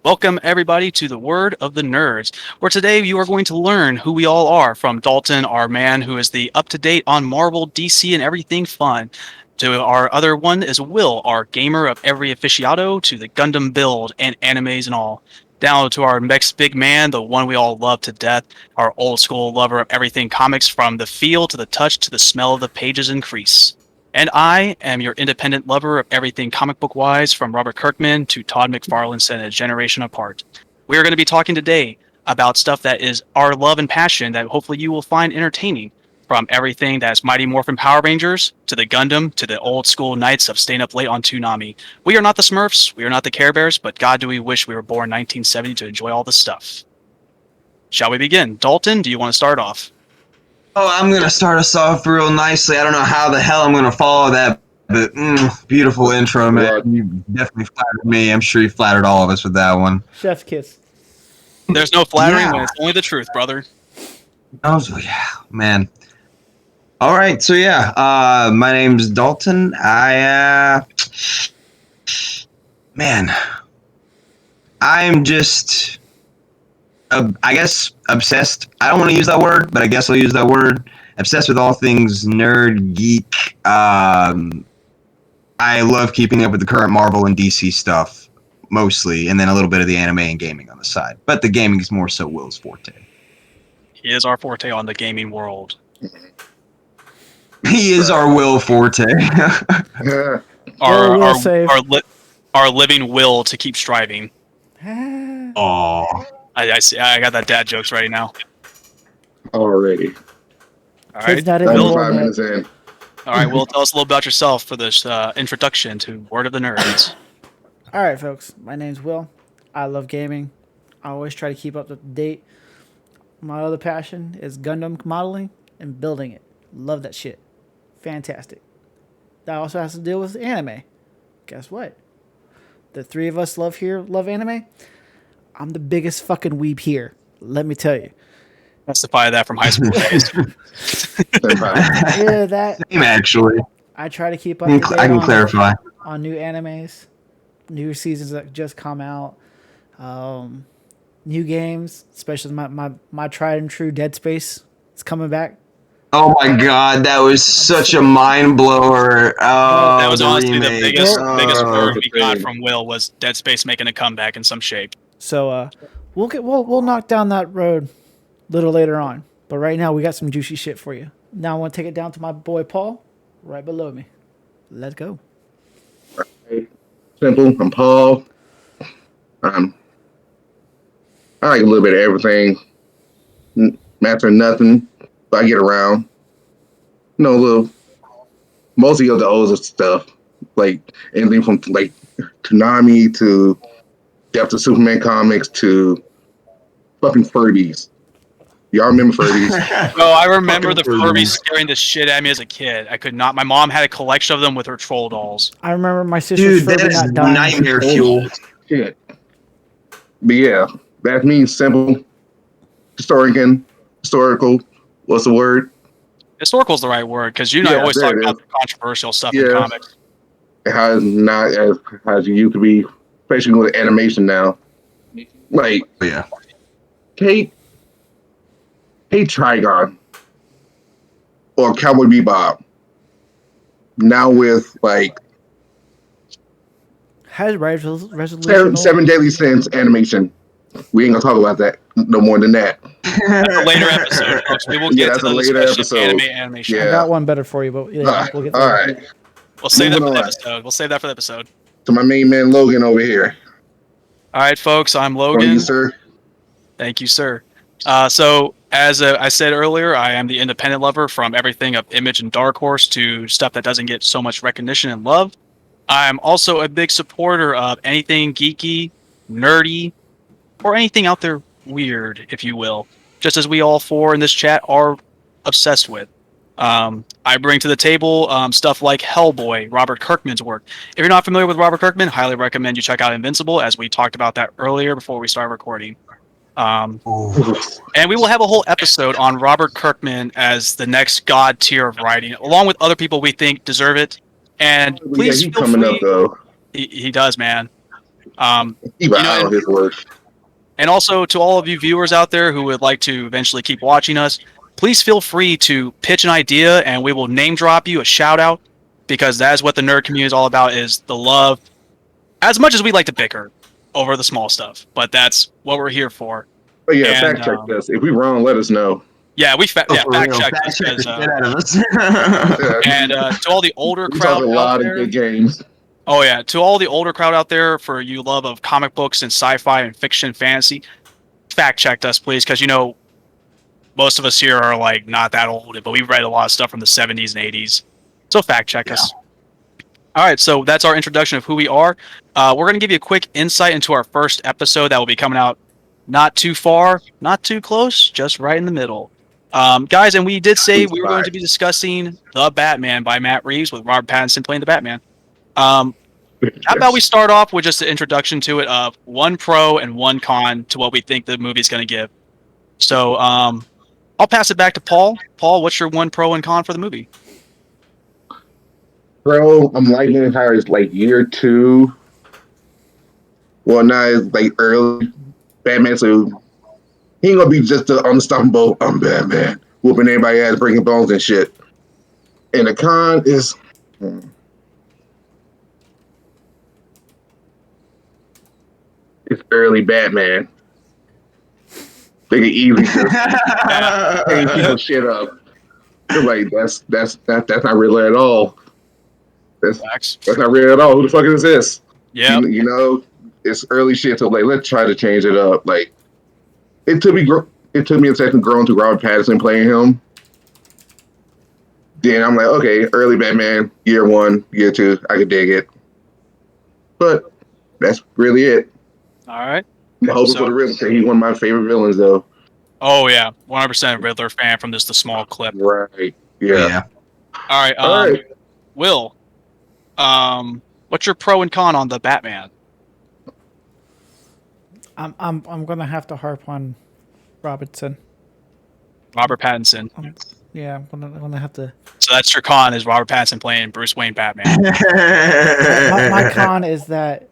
Welcome, everybody, to the Word of the Nerds, where today you are going to learn who we all are, from Dalton, our man who is the up-to-date on Marvel, DC, and everything fun, to our other one is Will, our gamer of every aficionado, to the Gundam build and animes and all, down to our next big man, the one we all love to death, our old-school lover of everything comics, from the feel to the touch to the smell of the pages and crease. And I am your independent lover of everything comic book wise, from Robert Kirkman to Todd McFarlane set a generation apart. We are going to be talking today about stuff that is our love and passion that hopefully you will find entertaining. From everything that's Mighty Morphin Power Rangers to the Gundam to the old school nights of staying up late on Toonami. We are not the Smurfs, we are not the Care Bears, but God do we wish we were born 1970 to enjoy all this stuff. Shall we begin? Dalton, do you want to start off? Oh, I'm going to start us off real nicely. I don't know how the hell I'm going to follow that, but beautiful intro, man. You definitely flattered me. I'm sure you flattered all of us with that one. Chef's kiss. There's no flattering when it's only the truth, brother. Yeah, man. All right, so my name's Dalton. I'm just, I guess, obsessed. I don't want to use that word, but I guess I'll use that word. Obsessed with all things nerd, geek. I love keeping up with the current Marvel and DC stuff, mostly, and then a little bit of the anime and gaming on the side. But the gaming is more so Will's forte. He is our forte on the gaming world. He is our Will forte. our living will to keep striving. Aww. I see. I got that dad jokes ready now. Already. All right. Will, 5 minutes in. All right. Will, tell us a little about yourself for this introduction to Word of the Nerds. All right, folks. My name's Will. I love gaming. I always try to keep up to date. My other passion is Gundam modeling and building it. Love that shit. Fantastic. That also has to deal with anime. Guess what? The three of us love anime. I'm the biggest fucking weeb here. Let me tell you. Testify that from high school days. Yeah, that. Same, actually. I try to keep up to date I can clarify. on new animes, new seasons that just come out, new games, especially my tried and true Dead Space is coming back. Oh my god, that was such a mind blower. Oh, that was honestly remake. the biggest word we got from Will was Dead Space making a comeback in some shape. So we'll knock down that road a little later on. But right now we got some juicy shit for you. Now I want to take it down to my boy Paul, right below me. Let's go. Simple. I'm Paul. I like a little bit of everything. Matter nothing. But I get around. Mostly of the older stuff. Like anything from like Toonami to Death to Superman comics to fucking Furbies. Y'all remember Furbies? Oh, I remember the Furbies scaring the shit out of me as a kid. I could not. My mom had a collection of them with her troll dolls. I remember my sister's Dude, that is not dying. nightmare fuel. Shit. But yeah, that means simple. Historical. What's the word? Historical is the right word, because you and I always talk about the controversial stuff in comics. It has not as you could be, especially with animation now. Like, Yeah. Take Trigon or Cowboy Bebop. Now with like Has resolution seven Deadly Sins animation. We ain't gonna talk about that no more than that. That's a later episode, folks. We will get to the discussion of animation. I got one better for you, but we'll get to all that. right. We'll save that for the episode. We'll save that for the episode. To my main man Logan over here. All right, folks. I'm From Logan. you, sir. Thank you, sir. So, as I said earlier, I am the independent lover, from everything of Image and Dark Horse to stuff that doesn't get so much recognition and love. I'm also a big supporter of anything geeky, nerdy, or anything out there weird, if you will, just as we all four in this chat are obsessed with. I bring to the table stuff like Hellboy, Robert Kirkman's work. If you're not familiar with Robert Kirkman, highly recommend you check out Invincible, as we talked about that earlier before we started recording. And we will have a whole episode on Robert Kirkman as the next god tier of writing, along with other people we think deserve it. And please feel coming free. up though. He does, man. Keep an eye on his work. And also to all of you viewers out there who would like to eventually keep watching us, please feel free to pitch an idea and we will name drop you a shout out, because that is what the nerd community is all about, is the love. As much as we like to bicker over the small stuff, but that's what we're here for. But yeah, And, fact check us. If we wrong, let us know. Yeah, we fact checked Fact us check the because, shit out of us. Yeah. and to all the older We crowd talk a out lot of there. good games. Oh yeah, to all the older crowd out there, for you love of comic books and sci-fi and fiction, fantasy, fact checked us, please, because most of us here are like not that old, but we've read a lot of stuff from the 70s and 80s. So fact check us. All right, so that's our introduction of who we are. We're going to give you a quick insight into our first episode that will be coming out not too far, not too close, just right in the middle. Guys, and we did say we were going to be discussing The Batman by Matt Reeves, with Robert Pattinson playing the Batman. How about we start off with just an introduction to it of one pro and one con to what we think the movie's going to give. So I'll pass it back to Paul. Paul, what's your one pro and con for the movie? Bro, I'm liking it how it's like year 2. Well, now it's like early Batman, so he ain't gonna be just the unstoppable I'm Batman, whooping everybody ass, breaking bones and shit. And the con is it's early Batman. They can easily just hang people shit up. They're like, that's not real at all. Facts. That's not real at all. Who the fuck is this? Yeah. You know, it's early shit. So like, let's try to change it up. Like, it took me a second growing to Robert Pattinson playing him. Then I'm like, okay, early Batman, year 1, year 2, I could dig it. But that's really it. All right. I'm hoping for the Riddler. He's one of my favorite villains, though. Oh yeah, 100% Riddler fan from just the small clip. Right. Yeah. All right. All right. Will, what's your pro and con on the Batman? I'm gonna have to harp on Robertson. Robert Pattinson. Yeah, I'm gonna have to. So that's your con, is Robert Pattinson playing Bruce Wayne Batman. My con is that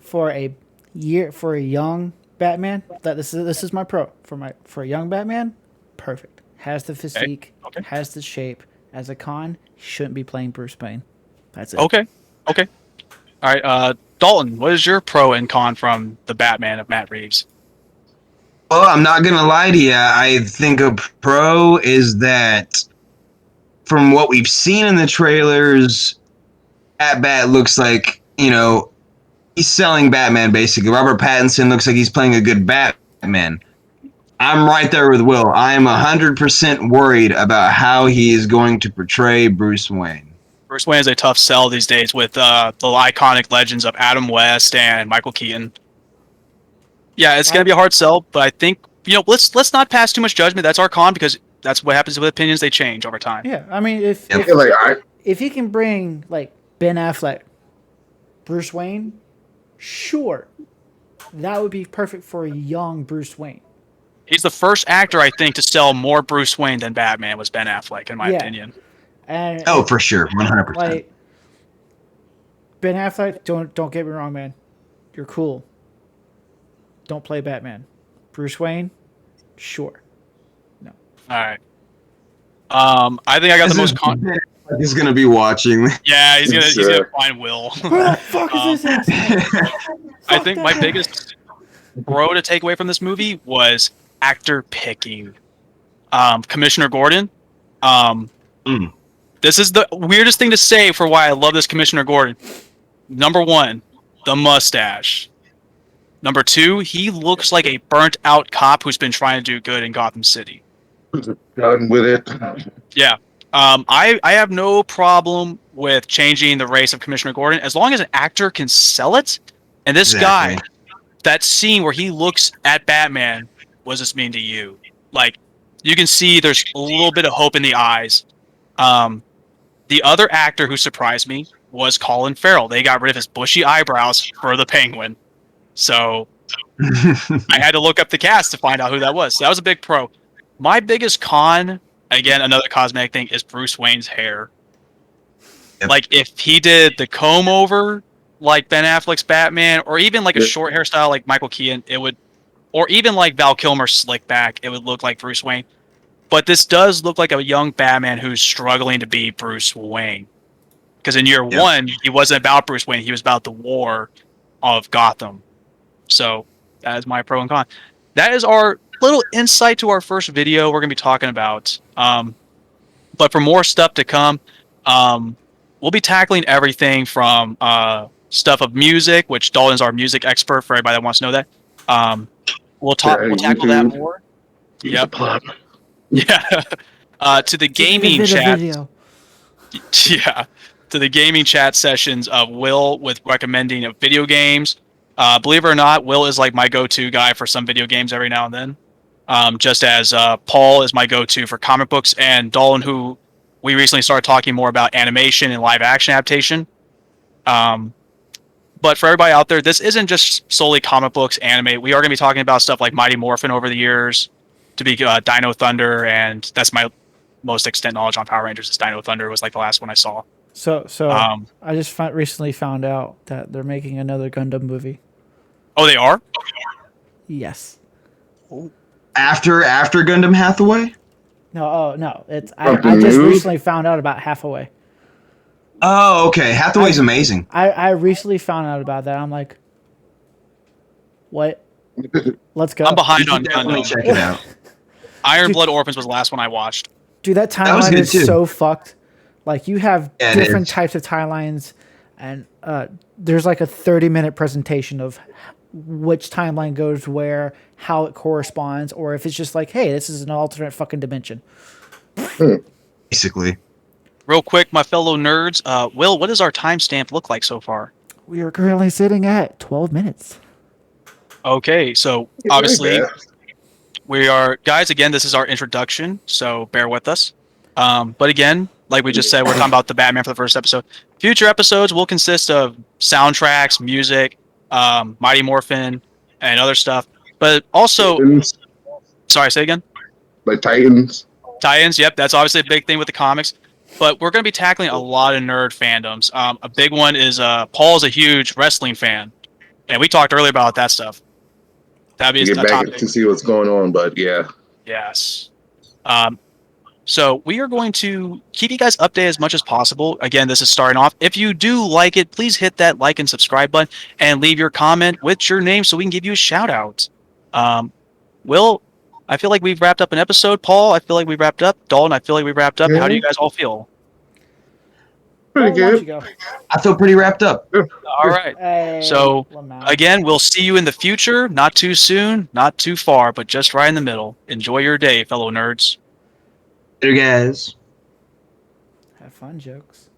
for a young Batman, that this is my pro for a young Batman, perfect. Has the physique, Okay. has the shape. As a con, he shouldn't be playing Bruce Wayne. That's it. Okay. All right. Dalton, what is your pro and con from the Batman of Matt Reeves? Well, I'm not gonna lie to you. I think a pro is that from what we've seen in the trailers, Bat looks like, he's selling Batman basically. Robert Pattinson looks like he's playing a good Batman. I'm right there with Will. I am 100% worried about how he is going to portray Bruce Wayne. Bruce Wayne is a tough sell these days with the iconic legends of Adam West and Michael Keaton. Yeah, it's gonna be a hard sell, but I think let's not pass too much judgment. That's our con, because that's what happens with opinions. They change over time. Yeah, I mean, if he can bring like Ben Affleck, Bruce Wayne, sure, that would be perfect for a young Bruce Wayne. He's the first actor, I think, to sell more Bruce Wayne than Batman was Ben Affleck, in my opinion. And for sure, 100%. Like Ben Affleck, don't get me wrong, man, you're cool. Don't play Batman. Bruce Wayne, sure. No. All right. I think I got the most con. He's gonna be watching. Yeah, he's gonna find Will. Where the fuck is this? I think my biggest pro to take away from this movie was actor picking. Commissioner Gordon. This is the weirdest thing to say for why I love this Commissioner Gordon. Number 1, the mustache. Number 2, he looks like a burnt out cop who's been trying to do good in Gotham City. Done with it. Yeah. I have no problem with changing the race of Commissioner Gordon as long as an actor can sell it. And this guy, that scene where he looks at Batman, what does this mean to you? Like, you can see there's a little bit of hope in the eyes. The other actor who surprised me was Colin Farrell. They got rid of his bushy eyebrows for the Penguin. So I had to look up the cast to find out who that was. So that was a big pro. My biggest con, again, another cosmetic thing, is Bruce Wayne's hair. Yep. Like, if he did the comb over like Ben Affleck's Batman, or even like a Yeah. short hairstyle like Michael Keaton, it would, or even like Val Kilmer slick back, it would look like Bruce Wayne. But this does look like a young Batman who's struggling to be Bruce Wayne. Because in year Yeah. one, he wasn't about Bruce Wayne; he was about the war of Gotham. So that is my pro and con. That is our little insight to our first video we're going to be talking about. But for more stuff to come, we'll be tackling everything from stuff of music, which Dalton's our music expert for everybody that wants to know that. We'll Yeah, tackle that YouTube. more. Use Yep. the plug. Yeah. To the gaming Video, chat. video. Yeah. To the gaming chat sessions of Will with recommending of video games. Believe it or not, Will is like my go-to guy for some video games every now and then. Just as Paul is my go-to for comic books, and Dolan, who we recently started talking more about animation and live action adaptation. But for everybody out there, this isn't just solely comic books, anime. We are going to be talking about stuff like Mighty Morphin over the years, to be Dino Thunder, and that's my most extent knowledge on Power Rangers. Is Dino Thunder was like the last one I saw. So Um, I just recently found out that they're making another Gundam movie. Oh, they are? Yes. After Gundam Hathaway. No. It's I Something just new? recently found out about Hathaway. Oh, okay. Hathaway's amazing. I recently found out about that. I'm like, what? Let's go. I'm behind You on should definitely Gundam. check it out. Iron Blood Orphans was the last one I watched. Dude, that was timeline good is too. so fucked. Like, you have Yeah, it different is. types of timelines, and there's like a 30-minute presentation of which timeline goes where, how it corresponds, or if it's just like, hey, this is an alternate fucking dimension. Basically. Real quick, my fellow nerds, Will, what does our timestamp look like so far? We are currently sitting at 12 minutes. Okay, so It's obviously very bad. we are, guys, again, this is our introduction, so bear with us. But again, like we just said, we're talking about the Batman for the first episode. Future episodes will consist of soundtracks, music, Mighty Morphin, and other stuff. But also, Titans, sorry, say again? like Titans. Tie-ins, yep, that's obviously a big thing with the comics. But we're going to be tackling a lot of nerd fandoms. A big one is Paul's a huge wrestling fan, and we talked earlier about that stuff. That'd be To a get back topic. to see what's going on, but yeah. Yes. So we are going to keep you guys updated as much as possible. Again, this is starting off. If you do like it, please hit that like and subscribe button and leave your comment with your name so we can give you a shout out. Will, I feel like we've wrapped up an episode. Paul, I feel like we've wrapped up. Dalton, I feel like we've wrapped up. How do you guys all feel? Pretty Why don't good. you go? I feel pretty wrapped up. All right. Hey, So, Lamau. Again, we'll see you in the future. Not too soon, not too far, but just right in the middle. Enjoy your day, fellow nerds. Later, guys. Have fun, jokes.